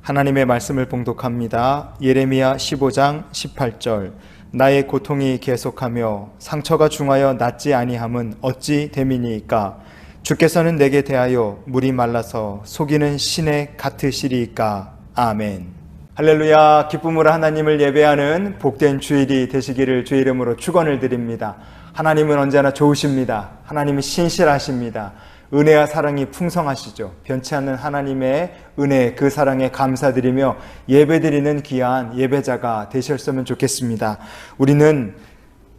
하나님의 말씀을 봉독합니다. 예레미야 15장 18절. 나의 고통이 계속하며 상처가 중하여 낫지 아니함은 어찌 됨이니이까? 주께서는 내게 대하여 물이 말라서 속이는 신에 같으시리이까? 아멘. 할렐루야. 기쁨으로 하나님을 예배하는 복된 주일이 되시기를 주의 이름으로 축원을 드립니다. 하나님은 언제나 좋으십니다. 하나님은 신실하십니다. 은혜와 사랑이 풍성하시죠. 변치 않는 하나님의 은혜, 그 사랑에 감사드리며 예배드리는 귀한 예배자가 되셨으면 좋겠습니다. 우리는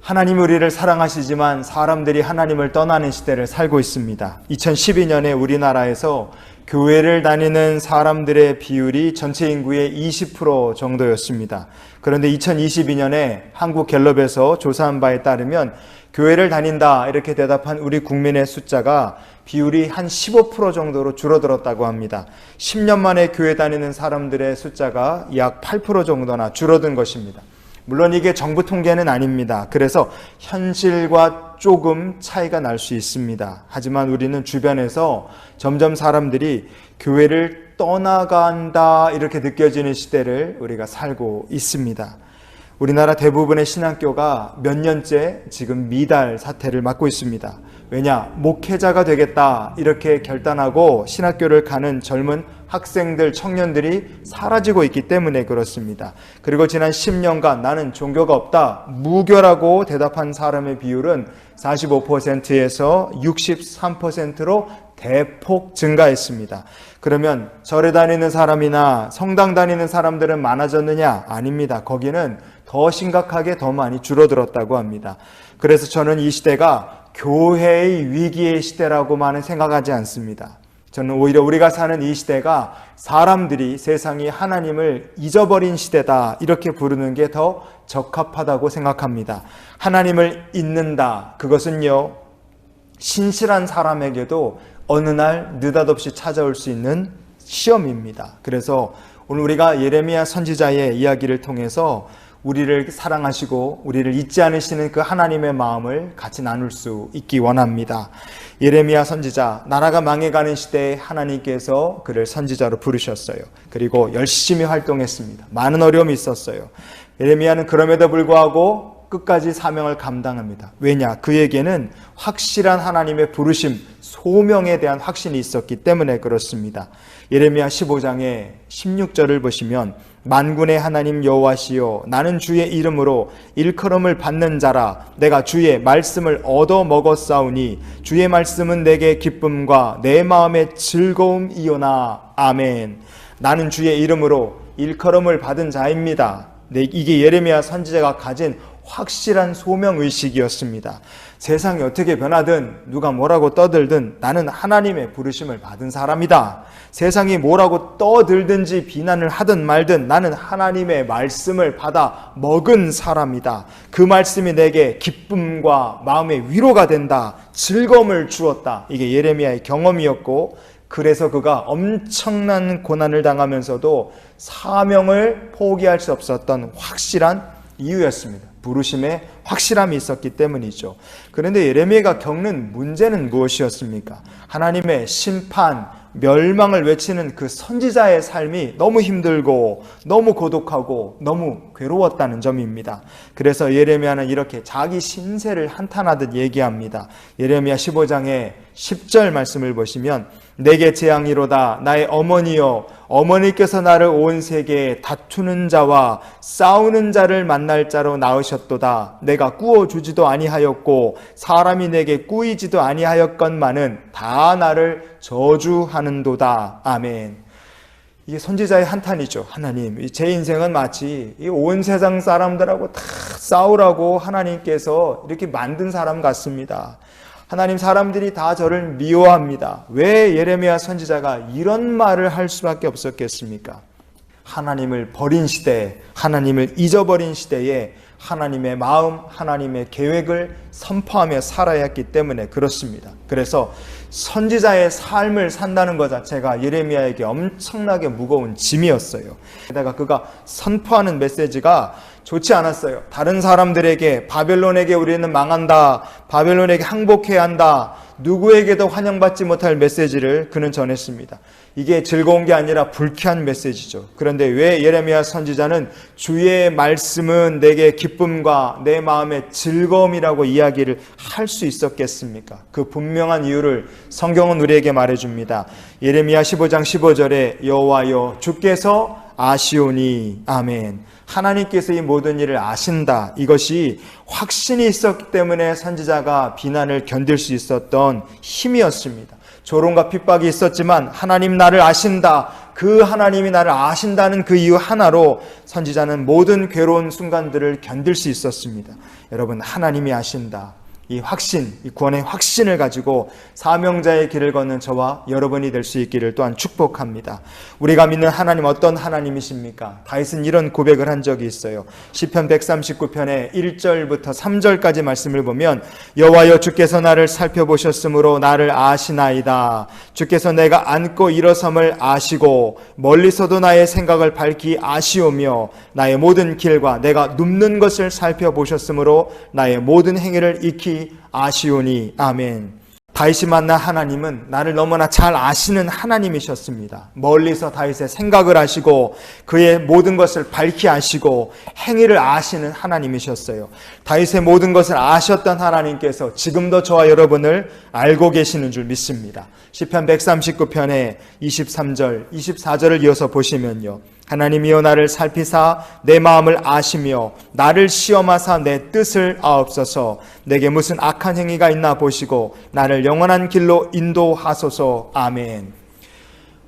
하나님이 우리를 사랑하시지만 사람들이 하나님을 떠나는 시대를 살고 있습니다. 2012년에 우리나라에서 교회를 다니는 사람들의 비율이 전체 인구의 20% 정도였습니다. 그런데 2022년에 한국갤럽에서 조사한 바에 따르면 교회를 다닌다 이렇게 대답한 우리 국민의 숫자가 비율이 한 15% 정도로 줄어들었다고 합니다. 10년 만에 교회 다니는 사람들의 숫자가 약 8% 정도나 줄어든 것입니다. 물론 이게 정부 통계는 아닙니다. 그래서 현실과 조금 차이가 날 수 있습니다. 하지만 우리는 주변에서 점점 사람들이 교회를 떠나간다 이렇게 느껴지는 시대를 우리가 살고 있습니다. 우리나라 대부분의 신학교가 몇 년째 지금 미달 사태를 맞고 있습니다. 왜냐? 목회자가 되겠다 이렇게 결단하고 신학교를 가는 젊은 학생들, 청년들이 사라지고 있기 때문에 그렇습니다. 그리고 지난 10년간 나는 종교가 없다, 무교라고 대답한 사람의 비율은 45%에서 63%로 대폭 증가했습니다. 그러면 절에 다니는 사람이나 성당 다니는 사람들은 많아졌느냐? 아닙니다. 거기는 더 심각하게 더 많이 줄어들었다고 합니다. 그래서 저는 이 시대가 교회의 위기의 시대라고만은 생각하지 않습니다. 저는 오히려 우리가 사는 이 시대가 사람들이 세상이 하나님을 잊어버린 시대다 이렇게 부르는 게 더 적합하다고 생각합니다. 하나님을 잊는다, 그것은요 신실한 사람에게도 어느 날 느닷없이 찾아올 수 있는 시험입니다. 그래서 오늘 우리가 예레미야 선지자의 이야기를 통해서 우리를 사랑하시고 우리를 잊지 않으시는 그 하나님의 마음을 같이 나눌 수 있기 원합니다. 예레미야 선지자, 나라가 망해가는 시대에 하나님께서 그를 선지자로 부르셨어요. 그리고 열심히 활동했습니다. 많은 어려움이 있었어요. 예레미야는 그럼에도 불구하고 끝까지 사명을 감당합니다. 왜냐? 그에게는 확실한 하나님의 부르심, 소명에 대한 확신이 있었기 때문에 그렇습니다. 예레미야 15장의 16절을 보시면 만군의 하나님 여호와시여, 나는 주의 이름으로 일컬음을 받는 자라. 내가 주의 말씀을 얻어 먹었사오니 주의 말씀은 내게 기쁨과 내 마음의 즐거움이오나. 아멘. 나는 주의 이름으로 일컬음을 받은 자입니다. 이게 예레미야 선지자가 가진 확실한 소명의식이었습니다. 세상이 어떻게 변하든 누가 뭐라고 떠들든 나는 하나님의 부르심을 받은 사람이다. 세상이 뭐라고 떠들든지 비난을 하든 말든 나는 하나님의 말씀을 받아 먹은 사람이다. 그 말씀이 내게 기쁨과 마음의 위로가 된다. 즐거움을 주었다. 이게 예레미야의 경험이었고, 그래서 그가 엄청난 고난을 당하면서도 사명을 포기할 수 없었던 확실한 이유였습니다. 부르심에 확실함이 있었기 때문이죠. 그런데 예레미야가 겪는 문제는 무엇이었습니까? 하나님의 심판, 멸망을 외치는 그 선지자의 삶이 너무 힘들고 너무 고독하고 너무 괴로웠다는 점입니다. 그래서 예레미야는 이렇게 자기 신세를 한탄하듯 얘기합니다. 예레미야 15장의 10절 말씀을 보시면 내게 재앙이로다. 나의 어머니여, 어머니께서 나를 온 세계에 다투는 자와 싸우는 자를 만날 자로 낳으셨도다. 내가 꾸어주지도 아니하였고 사람이 내게 꾸이지도 아니하였건만은 다 나를 저주하는도다. 아멘. 이게 선지자의 한탄이죠. 하나님, 제 인생은 마치 온 세상 사람들하고 다 싸우라고 하나님께서 이렇게 만든 사람 같습니다. 하나님, 사람들이 다 저를 미워합니다. 왜 예레미야 선지자가 이런 말을 할 수밖에 없었겠습니까? 하나님을 버린 시대에, 하나님을 잊어버린 시대에 하나님의 마음, 하나님의 계획을 선포하며 살아야 했기 때문에 그렇습니다. 그래서 선지자의 삶을 산다는 것 자체가 예레미야에게 엄청나게 무거운 짐이었어요. 게다가 그가 선포하는 메시지가 좋지 않았어요. 다른 사람들에게 바벨론에게 우리는 망한다, 바벨론에게 항복해야 한다, 누구에게도 환영받지 못할 메시지를 그는 전했습니다. 이게 즐거운 게 아니라 불쾌한 메시지죠. 그런데 왜 예레미야 선지자는 주의 말씀은 내게 기쁨과 내 마음의 즐거움이라고 이야기를 할 수 있었겠습니까? 그 분명한 이유를 성경은 우리에게 말해줍니다. 예레미야 15장 15절에 여호와여 주께서 아시오니 아멘. 하나님께서 이 모든 일을 아신다. 이것이 확신이 있었기 때문에 선지자가 비난을 견딜 수 있었던 힘이었습니다. 조롱과 핍박이 있었지만 하나님 나를 아신다. 그 하나님이 나를 아신다는 그 이유 하나로 선지자는 모든 괴로운 순간들을 견딜 수 있었습니다. 여러분, 하나님이 아신다. 이 확신, 이 구원의 확신을 가지고 사명자의 길을 걷는 저와 여러분이 될 수 있기를 또한 축복합니다. 우리가 믿는 하나님 어떤 하나님이십니까? 다윗은 이런 고백을 한 적이 있어요. 시편 139편의 1절부터 3절까지 말씀을 보면 여호와여 주께서 나를 살펴보셨으므로 나를 아시나이다. 주께서 내가 앉고 일어섬을 아시고 멀리서도 나의 생각을 밝히 아시오며 나의 모든 길과 내가 눕는 것을 살펴보셨으므로 나의 모든 행위를 익히 아시오니 아멘. 다윗이 만난 하나님은 나를 너무나 잘 아시는 하나님이셨습니다. 멀리서 다윗의 생각을 아시고 그의 모든 것을 밝히 아시고 행위를 아시는 하나님이셨어요. 다윗의 모든 것을 아셨던 하나님께서 지금도 저와 여러분을 알고 계시는 줄 믿습니다. 시편 139편의 23절, 24절을 이어서 보시면요. 하나님이여 나를 살피사 내 마음을 아시며 나를 시험하사 내 뜻을 아옵소서. 내게 무슨 악한 행위가 있나 보시고 나를 영원한 길로 인도하소서. 아멘.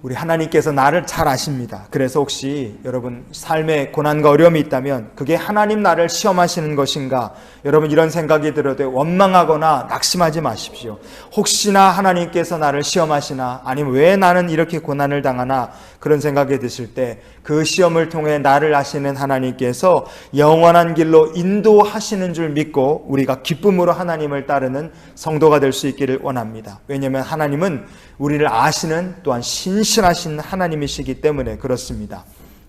우리 하나님께서 나를 잘 아십니다. 그래서 혹시 여러분 삶에 고난과 어려움이 있다면 그게 하나님 나를 시험하시는 것인가? 여러분 이런 생각이 들어도 원망하거나 낙심하지 마십시오. 혹시나 하나님께서 나를 시험하시나 아니면 왜 나는 이렇게 고난을 당하나 그런 생각이 드실 때 그 시험을 통해 나를 아시는 하나님께서 영원한 길로 인도하시는 줄 믿고 우리가 기쁨으로 하나님을 따르는 성도가 될 수 있기를 원합니다. 왜냐하면 하나님은 우리를 아시는 또한 신실하신 하나님이시기 때문에 그렇습니다.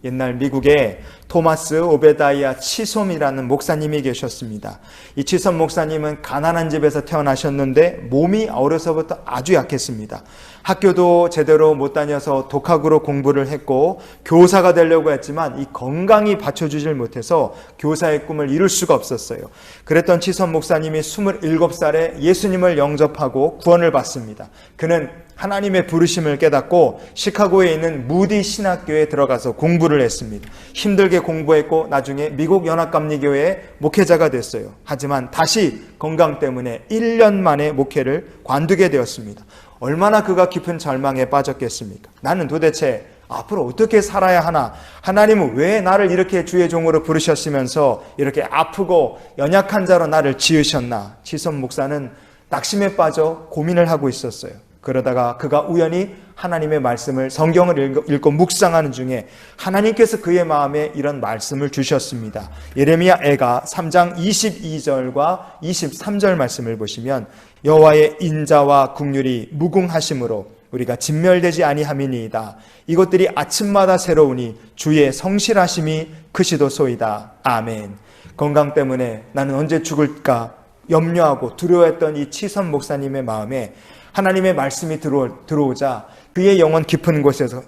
옛날 미국에 토마스 오베다이아 치솜이라는 목사님이 계셨습니다. 이 치솜 목사님은 가난한 집에서 태어나셨는데 몸이 어려서부터 아주 약했습니다. 학교도 제대로 못 다녀서 독학으로 공부를 했고 교사가 되려고 했지만 이 건강이 받쳐주질 못해서 교사의 꿈을 이룰 수가 없었어요. 그랬던 치솜 목사님이 27살에 예수님을 영접하고 구원을 받습니다. 그는 하나님의 부르심을 깨닫고 시카고에 있는 무디 신학교에 들어가서 공부를 했습니다. 힘들게 공부했고 나중에 미국 연합감리교회의 목회자가 됐어요. 하지만 다시 건강 때문에 1년 만에 목회를 관두게 되었습니다. 얼마나 그가 깊은 절망에 빠졌겠습니까? 나는 도대체 앞으로 어떻게 살아야 하나? 하나님은 왜 나를 이렇게 주의 종으로 부르셨으면서 이렇게 아프고 연약한 자로 나를 지으셨나? 치솜 목사는 낙심에 빠져 고민을 하고 있었어요. 그러다가 그가 우연히 하나님의 말씀을 성경을 읽고 묵상하는 중에 하나님께서 그의 마음에 이런 말씀을 주셨습니다. 예레미야 애가 3장 22절과 23절 말씀을 보시면 여호와의 인자와 긍휼이 무궁하심으로 우리가 진멸되지 아니함이니이다. 이것들이 아침마다 새로우니 주의 성실하심이 크시도소이다. 아멘. 건강 때문에 나는 언제 죽을까 염려하고 두려워했던 이 치선 목사님의 마음에 하나님의 말씀이 들어오자 그의 영혼 깊은 곳에서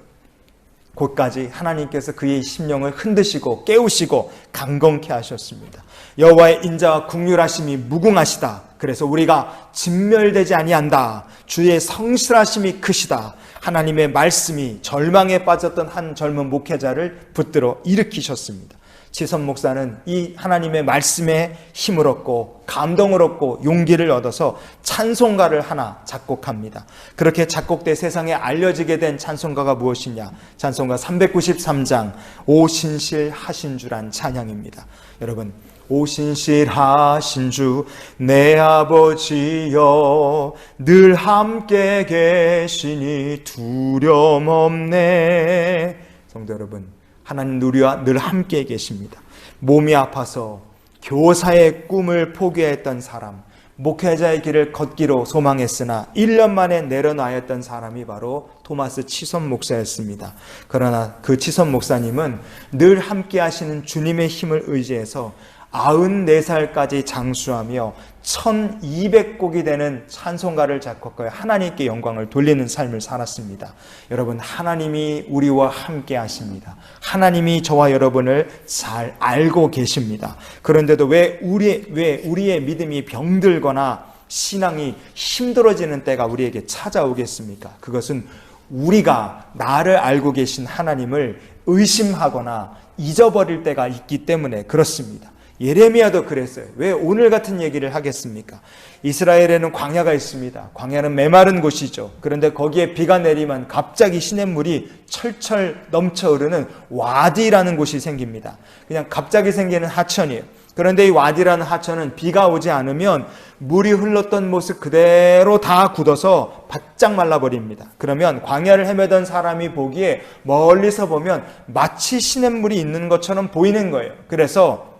곳까지 하나님께서 그의 심령을 흔드시고 깨우시고 강건케 하셨습니다. 여호와의 인자와 긍휼하심이 무궁하시다. 그래서 우리가 진멸되지 아니한다. 주의 성실하심이 크시다. 하나님의 말씀이 절망에 빠졌던 한 젊은 목회자를 붙들어 일으키셨습니다. 치선 목사는 이 하나님의 말씀에 힘을 얻고 감동을 얻고 용기를 얻어서 찬송가를 하나 작곡합니다. 그렇게 작곡돼 세상에 알려지게 된 찬송가가 무엇이냐? 찬송가 393장 오신실하신 주란 찬양입니다. 여러분, 오신실하신 주 내 아버지여 늘 함께 계시니 두려움 없네. 성도 여러분, 하나님 우리와 늘 함께 계십니다. 몸이 아파서 교사의 꿈을 포기했던 사람, 목회자의 길을 걷기로 소망했으나 1년 만에 내려놔였던 사람이 바로 토마스 치손 목사였습니다. 그러나 그 치손 목사님은 늘 함께 하시는 주님의 힘을 의지해서 94살까지 장수하며 1200곡이 되는 찬송가를 작곡하여 하나님께 영광을 돌리는 삶을 살았습니다. 여러분, 하나님이 우리와 함께 하십니다. 하나님이 저와 여러분을 잘 알고 계십니다. 그런데도 왜 우리의 믿음이 병들거나 신앙이 힘들어지는 때가 우리에게 찾아오겠습니까? 그것은 우리가 나를 알고 계신 하나님을 의심하거나 잊어버릴 때가 있기 때문에 그렇습니다. 예레미야도 그랬어요. 왜 오늘 같은 얘기를 하겠습니까? 이스라엘에는 광야가 있습니다. 광야는 메마른 곳이죠. 그런데 거기에 비가 내리면 갑자기 시냇물이 철철 넘쳐 흐르는 와디라는 곳이 생깁니다. 그냥 갑자기 생기는 하천이에요. 그런데 이 와디라는 하천은 비가 오지 않으면 물이 흘렀던 모습 그대로 다 굳어서 바짝 말라버립니다. 그러면 광야를 헤매던 사람이 보기에 멀리서 보면 마치 시냇물이 있는 것처럼 보이는 거예요. 그래서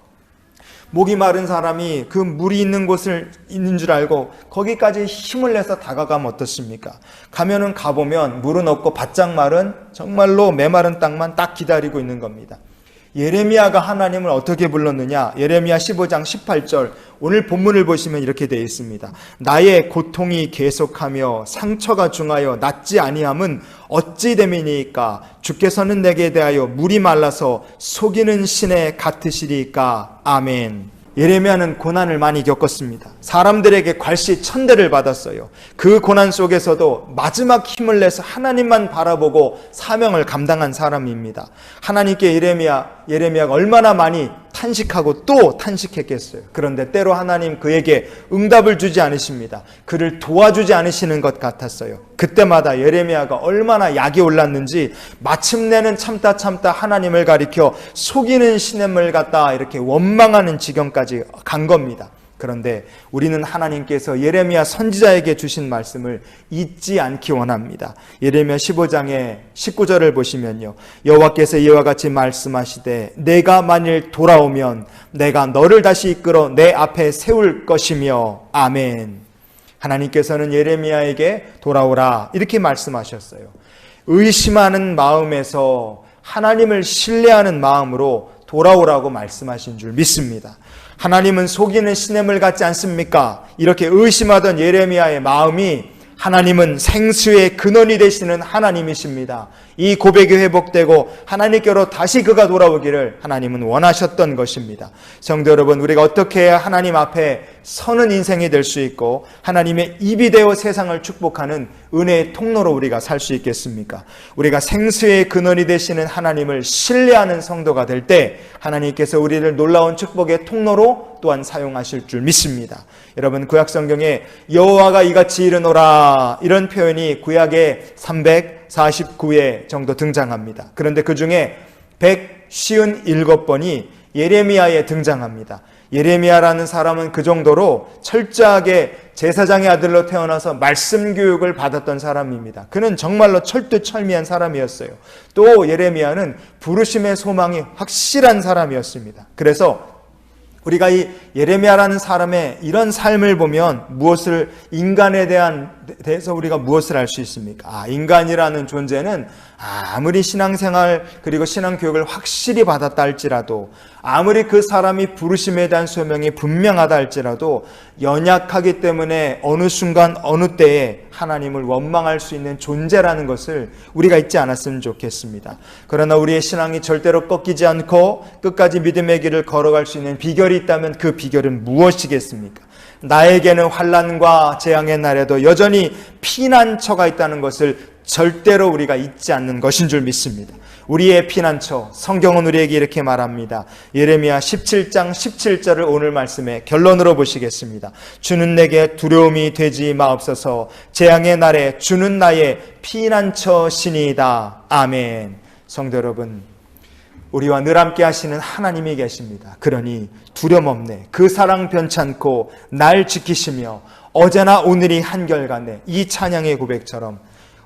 목이 마른 사람이 그 물이 있는 곳을 있는 줄 알고 거기까지 힘을 내서 다가가면 어떻습니까? 가면은 가보면 물은 없고 바짝 마른 정말로 메마른 땅만 딱 기다리고 있는 겁니다. 예레미야가 하나님을 어떻게 불렀느냐? 예레미야 15장 18절 오늘 본문을 보시면 이렇게 되어 있습니다. 나의 고통이 계속하며 상처가 중하여 낫지 아니함은 어찌 됨이니까? 주께서는 내게 대하여 물이 말라서 속이는 신에 같으시리까? 아멘. 예레미야는 고난을 많이 겪었습니다. 사람들에게 괄시천대를 받았어요. 그 고난 속에서도 마지막 힘을 내서 하나님만 바라보고 사명을 감당한 사람입니다. 하나님께 예레미야가 얼마나 많이 탄식하고 또 탄식했겠어요. 그런데 때로 하나님 그에게 응답을 주지 않으십니다. 그를 도와주지 않으시는 것 같았어요. 그때마다 예레미야가 얼마나 약이 올랐는지 마침내는 참다 하나님을 가리켜 속이는 시냇물 같다 이렇게 원망하는 지경까지 간 겁니다. 그런데 우리는 하나님께서 예레미야 선지자에게 주신 말씀을 잊지 않기 원합니다. 예레미야 15장의 19절을 보시면요, 여호와께서 이와 같이 말씀하시되 내가 만일 돌아오면 내가 너를 다시 이끌어 내 앞에 세울 것이며 아멘. 하나님께서는 예레미야에게 돌아오라 이렇게 말씀하셨어요. 의심하는 마음에서 하나님을 신뢰하는 마음으로 돌아오라고 말씀하신 줄 믿습니다. 하나님은 속이는 시냇물 같지 않습니까? 이렇게 의심하던 예레미야의 마음이 하나님은 생수의 근원이 되시는 하나님이십니다. 이 고백이 회복되고 하나님께로 다시 그가 돌아오기를 하나님은 원하셨던 것입니다. 성도 여러분, 우리가 어떻게 해야 하나님 앞에 서는 인생이 될 수 있고 하나님의 입이 되어 세상을 축복하는 은혜의 통로로 우리가 살 수 있겠습니까? 우리가 생수의 근원이 되시는 하나님을 신뢰하는 성도가 될 때 하나님께서 우리를 놀라운 축복의 통로로 또한 사용하실 줄 믿습니다. 여러분, 구약 성경에 여호와가 이같이 이르노라 이런 표현이 구약에 349회 정도 등장합니다. 그런데 그 중에 157번이 예레미야에 등장합니다. 예레미야라는 사람은 그 정도로 철저하게 제사장의 아들로 태어나서 말씀 교육을 받았던 사람입니다. 그는 정말로 철두철미한 사람이었어요. 또 예레미야는 부르심의 소망이 확실한 사람이었습니다. 그래서 우리가 이 예레미야라는 사람의 이런 삶을 보면 인간에 대해서 우리가 무엇을 알 수 있습니까? 인간이라는 존재는 아무리 신앙생활 그리고 신앙교육을 확실히 받았다 할지라도 아무리 그 사람이 부르심에 대한 소명이 분명하다 할지라도 연약하기 때문에 어느 순간 어느 때에 하나님을 원망할 수 있는 존재라는 것을 우리가 잊지 않았으면 좋겠습니다. 그러나 우리의 신앙이 절대로 꺾이지 않고 끝까지 믿음의 길을 걸어갈 수 있는 비결이 있다면 그 비결은 무엇이겠습니까? 나에게는 환난과 재앙의 날에도 여전히 피난처가 있다는 것을 절대로 우리가 잊지 않는 것인 줄 믿습니다. 우리의 피난처, 성경은 우리에게 이렇게 말합니다. 예레미야 17장 17절을 오늘 말씀의 결론으로 보시겠습니다. 주는 내게 두려움이 되지 마옵소서. 재앙의 날에 주는 나의 피난처시니이다. 아멘. 성도 여러분, 우리와 늘 함께 하시는 하나님이 계십니다. 그러니 두려움 없네. 그 사랑 변찮고 날 지키시며 어제나 오늘이 한결같네. 이 찬양의 고백처럼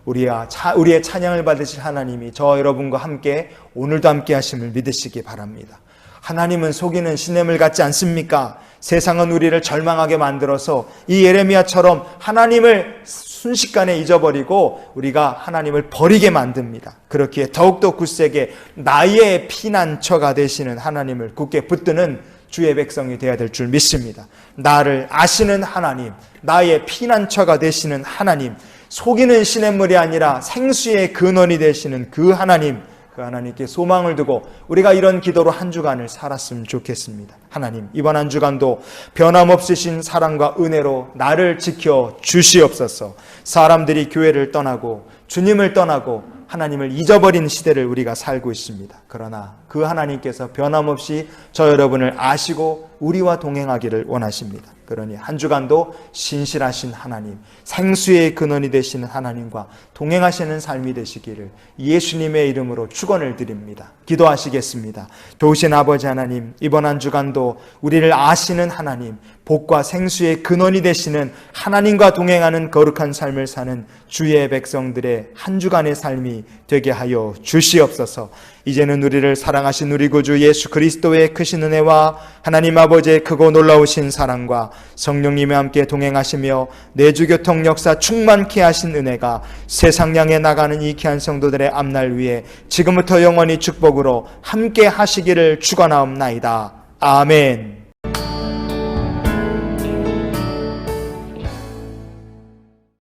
우리의 찬양을 받으실 하나님이 저와 여러분과 함께 오늘도 함께 하심을 믿으시기 바랍니다. 하나님은 속이는 시냇물 같지 않습니까? 세상은 우리를 절망하게 만들어서 이 예레미야처럼 하나님을 순식간에 잊어버리고 우리가 하나님을 버리게 만듭니다. 그렇기에 더욱더 굳세게 나의 피난처가 되시는 하나님을 굳게 붙드는 주의 백성이 되어야 될 줄 믿습니다. 나를 아시는 하나님, 나의 피난처가 되시는 하나님, 속이는 시냇물이 아니라 생수의 근원이 되시는 그 하나님, 그 하나님께 소망을 두고 우리가 이런 기도로 한 주간을 살았으면 좋겠습니다. 하나님, 이번 한 주간도 변함없으신 사랑과 은혜로 나를 지켜 주시옵소서. 사람들이 교회를 떠나고 주님을 떠나고 하나님을 잊어버린 시대를 우리가 살고 있습니다. 그러나 그 하나님께서 변함없이 저 여러분을 아시고 우리와 동행하기를 원하십니다. 그러니 한 주간도 신실하신 하나님, 생수의 근원이 되시는 하나님과 동행하시는 삶이 되시기를 예수님의 이름으로 축원을 드립니다. 기도하시겠습니다. 좋으신 아버지 하나님, 이번 한 주간도 우리를 아시는 하나님, 복과 생수의 근원이 되시는 하나님과 동행하는 거룩한 삶을 사는 주의 백성들의 한 주간의 삶이 되게 하여 주시옵소서. 이제는 우리를 사랑하신 우리 구주 예수 그리스도의 크신 은혜와 하나님 아버지의 크고 놀라우신 사랑과 성령님과 함께 동행하시며 내주교통 역사 충만케 하신 은혜가 세상 향해 나가는 이 귀한 성도들의 앞날 위에 지금부터 영원히 축복으로 함께 하시기를 축원하옵나이다. 아멘.